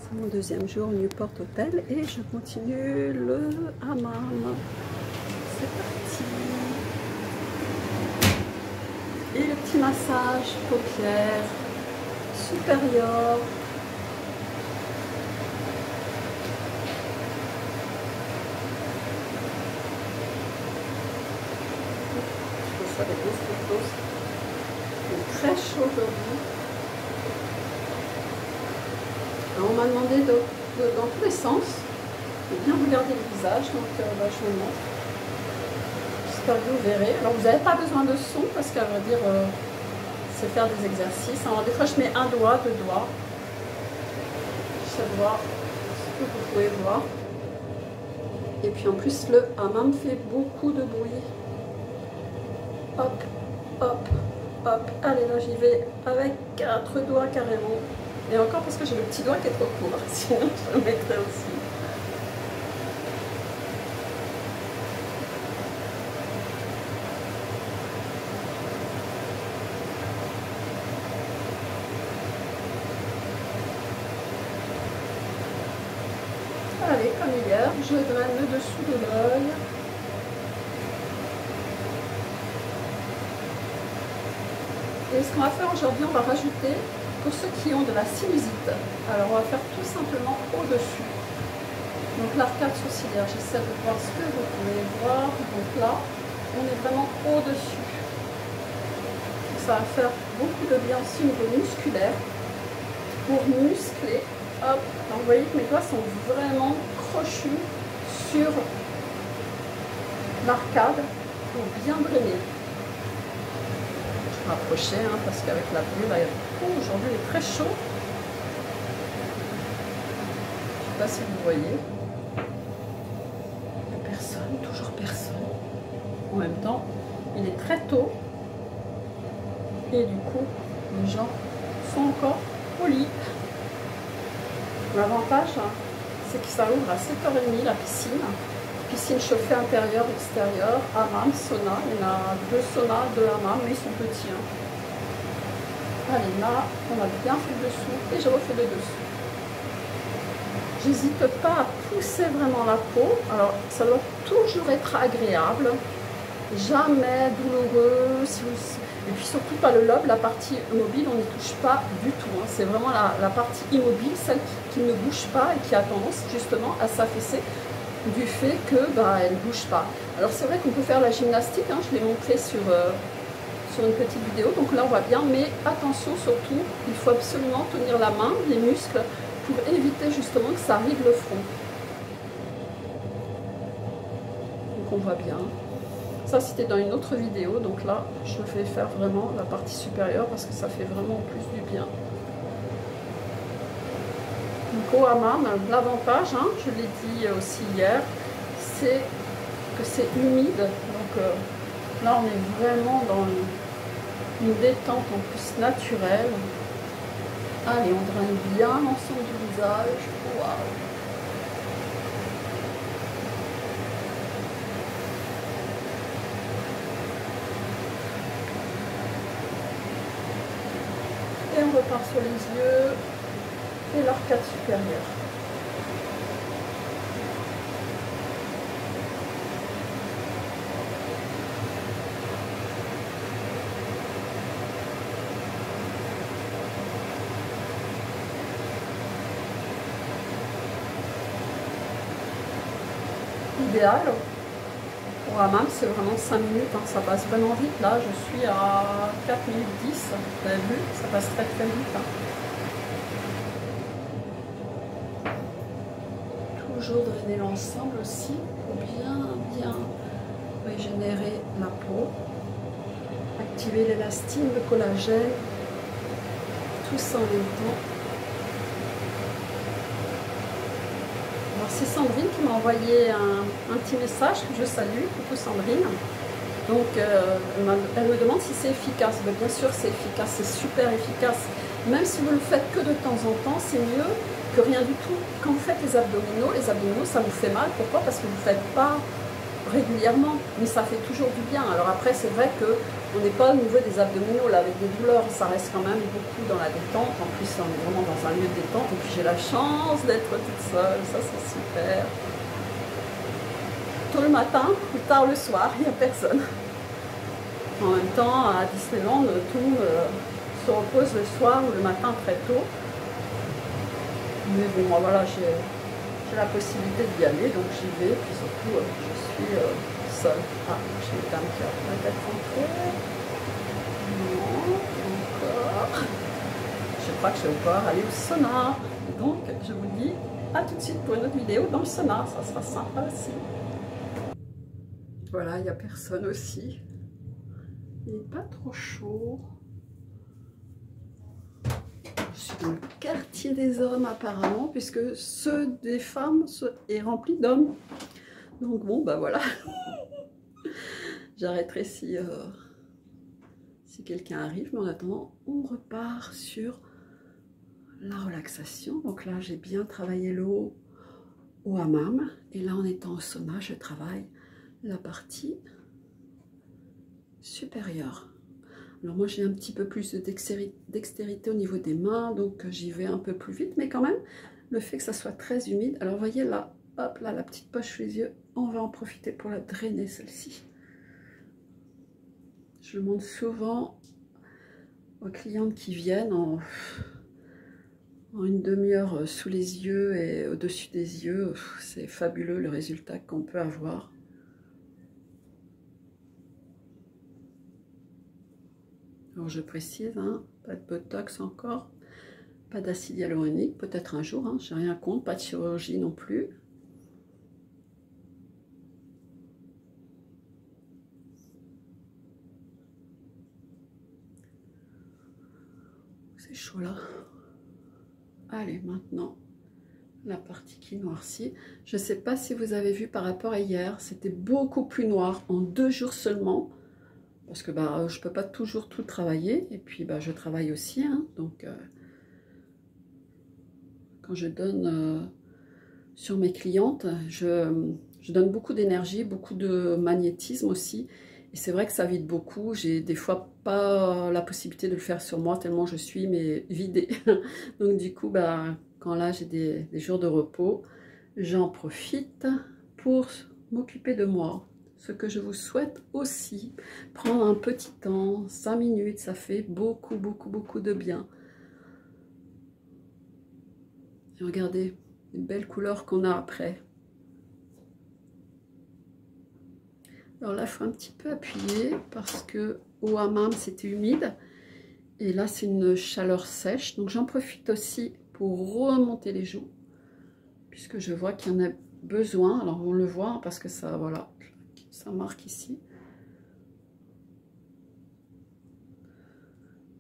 C'est mon deuxième jour au Newport Hotel et je continue le hammam. C'est parti. Et le petit massage paupières supérieures. Je reçois des grosses photos. Il est très chaud aujourd'hui. On m'a demandé dans tous les sens de bien regarder le visage, donc je vous le montre. J'espère que vous verrez. Alors vous n'avez pas besoin de son parce qu'à vrai dire, c'est faire des exercices. Alors des fois je mets un doigt, deux doigts. Je sais voir ce que vous pouvez voir. Et puis en plus le hammam fait beaucoup de bruit. Hop, hop, hop. Allez là j'y vais avec 4 doigts carrément. Et encore parce que j'ai le petit doigt qui est trop court, sinon je le mettrai aussi. Allez, comme hier, je draine le dessous de l'œil. Et ce qu'on va faire aujourd'hui, on va rajouter, pour ceux qui ont de la sinusite, alors on va faire tout simplement au-dessus. Donc l'arcade sourcilière, j'essaie de voir ce que vous pouvez voir. Donc là, on est vraiment au-dessus. Ça va faire beaucoup de bien aussi au niveau musculaire, pour muscler. Hop, alors vous voyez que mes doigts sont vraiment crochus sur l'arcade pour bien drainer. Je vais m'approcher parce qu'avec la pluie, là, aujourd'hui il est très chaud. Je ne sais pas si vous voyez. Il n'y a personne, toujours personne. En même temps, il est très tôt. Et du coup, les gens sont encore au lit. L'avantage, c'est que ça ouvre à 7h30 la piscine. Piscine chauffée intérieure, extérieure, hammam, sauna. Il y en a 2 saunas, 2 hammams, mais ils sont petits. Allez, là, on a bien fait le dessous et je refais le dessous. J'hésite pas à pousser vraiment la peau. Alors, ça doit toujours être agréable, jamais douloureux. Et puis surtout pas le lobe, la partie mobile, on n'y touche pas du tout. C'est vraiment la partie immobile, celle qui ne bouge pas et qui a tendance justement à s'affaisser du fait que elle ne bouge pas. Alors c'est vrai qu'on peut faire la gymnastique, je l'ai montré sur une petite vidéo, donc là on voit bien, mais attention surtout, il faut absolument tenir la main, les muscles, pour éviter justement que ça arrive le front. Donc on voit bien. Ça c'était dans une autre vidéo, donc là je vais faire vraiment la partie supérieure parce que ça fait vraiment plus du bien. Donc au hammam, l'avantage, je l'ai dit aussi hier, c'est que c'est humide. Donc là on est vraiment dans une détente en plus naturelle. Allez, on draine bien l'ensemble du visage. Waouh! Et on repart sur les yeux et l'arcade supérieure. L'idéal pour hammam, c'est vraiment 5 minutes, ça passe vraiment vite. Là, je suis à 4 minutes 10, vous avez vu, ça passe très très vite. Toujours drainer l'ensemble aussi pour bien régénérer la peau, activer l'élastine, le collagène, tout ça en même temps. Alors c'est Sandrine qui m'a envoyé un petit message que je salue. Coucou Sandrine. Donc elle me demande si c'est efficace. Mais bien sûr c'est efficace, c'est super efficace. Même si vous le faites que de temps en temps, c'est mieux que rien du tout. Quand vous faites les abdominaux ça vous fait mal. Pourquoi? Parce que vous ne faites pas régulièrement, mais ça fait toujours du bien. Alors après c'est vrai que On n'est pas au niveau des abdominaux, là, avec des douleurs, ça reste quand même beaucoup dans la détente. En plus, on est vraiment dans un lieu de détente. Et puis, j'ai la chance d'être toute seule, ça, c'est super. Tôt le matin ou tard le soir, il n'y a personne. En même temps, à Disneyland, tout le monde se repose le soir ou le matin très tôt. Mais bon, moi, voilà, j'ai la possibilité d'y aller, donc j'y vais. Puis surtout, je suis seule. Ah, j'ai une dame qui a peut-être rentré. Non, encore. Je crois que je vais pouvoir aller au sauna. Et donc, je vous dis à tout de suite pour une autre vidéo dans le sauna. Ça sera sympa aussi. Voilà, il n'y a personne aussi. Il n'est pas trop chaud. Je suis dans le quartier des hommes apparemment, puisque ceux des femmes est rempli d'hommes. Donc bon, bah voilà. J'arrêterai si quelqu'un arrive, mais en attendant, on repart sur la relaxation. Donc là, j'ai bien travaillé l'eau au hammam. Et là, en étant au sauna, je travaille la partie supérieure. Alors moi, j'ai un petit peu plus de dextérité au niveau des mains, donc j'y vais un peu plus vite, mais quand même, le fait que ça soit très humide. Alors, vous voyez là, hop là, la petite poche sous les yeux, on va en profiter pour la drainer, celle-ci. Je le montre souvent aux clientes qui viennent en une demi-heure sous les yeux et au-dessus des yeux. C'est fabuleux le résultat qu'on peut avoir. Alors je précise, hein, pas de botox encore, pas d'acide hyaluronique, peut-être un jour, hein, j'ai rien contre, pas de chirurgie non plus. C'est chaud là. Allez, maintenant, la partie qui noircit. Je ne sais pas si vous avez vu par rapport à hier, c'était beaucoup plus noir en 2 jours seulement. Parce que bah, je ne peux pas toujours tout travailler. Et puis bah, je travaille aussi. Hein, donc quand je donne sur mes clientes, je donne beaucoup d'énergie, beaucoup de magnétisme aussi. Et c'est vrai que ça vide beaucoup. J'ai des fois pas la possibilité de le faire sur moi tellement je suis mais vidée. Donc du coup, bah, quand là j'ai des jours de repos, j'en profite pour m'occuper de moi. Ce que je vous souhaite aussi, prendre un petit temps, 5 minutes, ça fait beaucoup, beaucoup, beaucoup de bien. Et regardez les belles couleurs qu'on a après. Alors là, il faut un petit peu appuyer parce que au hammam, c'était humide. Et là, c'est une chaleur sèche. Donc j'en profite aussi pour remonter les joues, puisque je vois qu'il y en a besoin. Alors on le voit parce que ça, voilà, ça marque ici.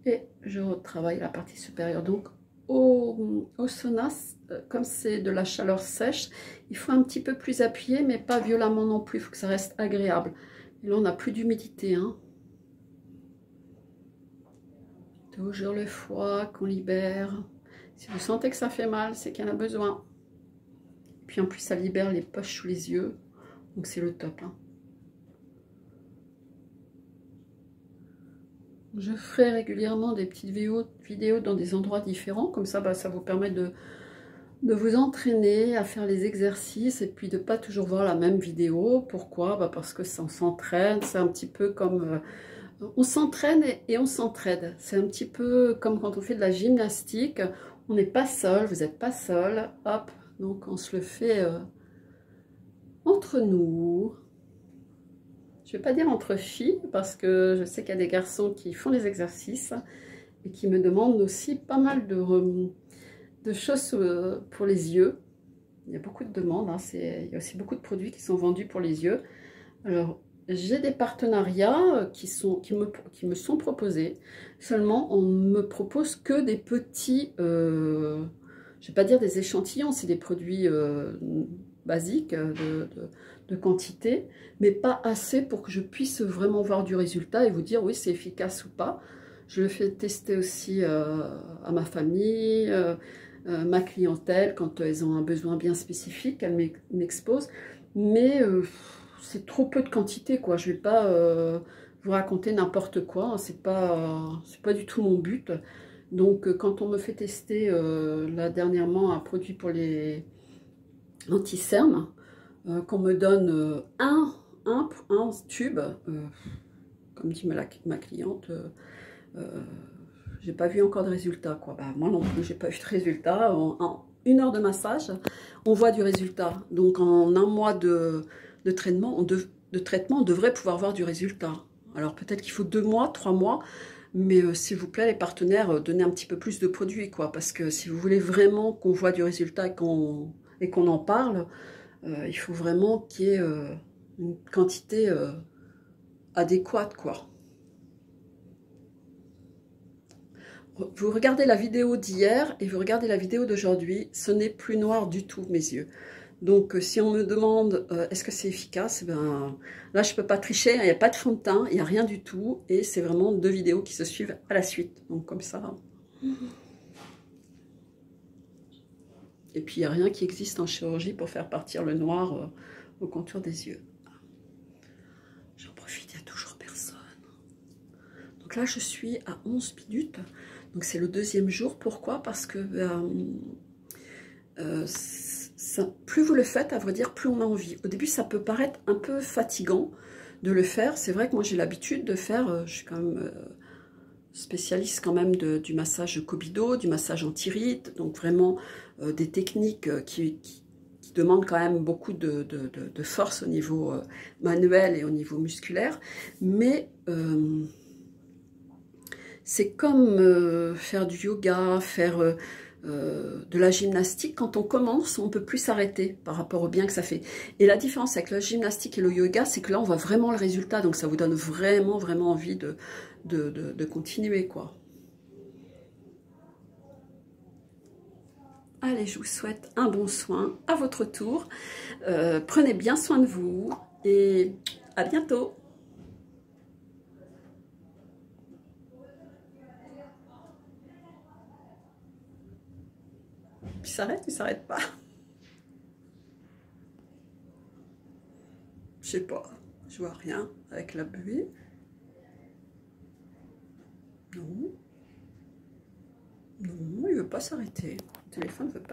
Et je retravaille la partie supérieure. Donc au sauna, comme c'est de la chaleur sèche, il faut un petit peu plus appuyer, mais pas violemment non plus. Il faut que ça reste agréable. Et là, on n'a plus d'humidité. Hein. Toujours le foie qu'on libère. Si vous sentez que ça fait mal, c'est qu'il y en a besoin. Puis en plus, ça libère les poches sous les yeux. Donc c'est le top. Hein. Je ferai régulièrement des petites vidéos dans des endroits différents. Comme ça, bah, ça vous permet de vous entraîner à faire les exercices et puis de ne pas toujours voir la même vidéo. Pourquoi? Bah parce que ça, on s'entraîne. C'est un petit peu comme... on s'entraîne et on s'entraide. C'est un petit peu comme quand on fait de la gymnastique. On n'est pas seul, vous n'êtes pas seul. Hop, donc on se le fait entre nous. Je ne vais pas dire entre filles, parce que je sais qu'il y a des garçons qui font les exercices et qui me demandent aussi pas mal de choses pour les yeux. Il y a beaucoup de demandes, hein, il y a aussi beaucoup de produits qui sont vendus pour les yeux. Alors, j'ai des partenariats qui me sont proposés. Seulement, on ne me propose que des petits, je ne vais pas dire des échantillons, c'est des produits basiques de quantité, mais pas assez pour que je puisse vraiment voir du résultat et vous dire oui, c'est efficace ou pas. Je le fais tester aussi à ma famille, ma clientèle, quand elles ont un besoin bien spécifique, elles m'exposent. Mais c'est trop peu de quantité, quoi. Je vais pas vous raconter n'importe quoi, hein, c'est pas du tout mon but. Donc quand on me fait tester là dernièrement un produit pour les anti-cernes, qu'on me donne un tube, comme dit ma cliente, j'ai pas vu encore de résultat, quoi. Bah, moi non plus, j'ai pas vu de résultat. En 1 heure de massage, on voit du résultat. Donc en 1 mois de traitement, on devrait pouvoir voir du résultat. Alors peut-être qu'il faut 2 mois, 3 mois, mais s'il vous plaît, les partenaires, donnez un petit peu plus de produits, quoi. Parce que si vous voulez vraiment qu'on voit du résultat et qu'on en parle, il faut vraiment qu'il y ait une quantité adéquate, quoi. Vous regardez la vidéo d'hier et vous regardez la vidéo d'aujourd'hui, ce n'est plus noir du tout, mes yeux. Donc, si on me demande est-ce que c'est efficace, ben, là, je ne peux pas tricher, il n'y a pas de fond de teint, il n'y a rien du tout. Et c'est vraiment 2 vidéos qui se suivent à la suite. Donc, comme ça. Et puis, il n'y a rien qui existe en chirurgie pour faire partir le noir au contour des yeux. J'en profite, il n'y a toujours personne. Donc là, je suis à 11 minutes. Donc, c'est le 2e jour. Pourquoi? Parce que plus vous le faites, à vrai dire, plus on a envie. Au début, ça peut paraître un peu fatigant de le faire. C'est vrai que moi, j'ai l'habitude de faire, je suis quand même spécialiste quand même du massage Kobido, du massage anti-rides, donc vraiment des techniques qui demandent quand même beaucoup de force au niveau manuel et au niveau musculaire. Mais c'est comme faire du yoga, faire de la gymnastique. Quand on commence, on ne peut plus s'arrêter par rapport au bien que ça fait. Et la différence avec la gymnastique et le yoga, c'est que là, on voit vraiment le résultat. Donc, ça vous donne vraiment, vraiment envie de continuer, quoi. Allez, je vous souhaite un bon soin à votre tour. Prenez bien soin de vous et à bientôt. Puis s'arrête ou s'arrête pas? Je sais pas, je vois rien avec la buée. Non. Non, il veut pas s'arrêter. Le téléphone veut pas.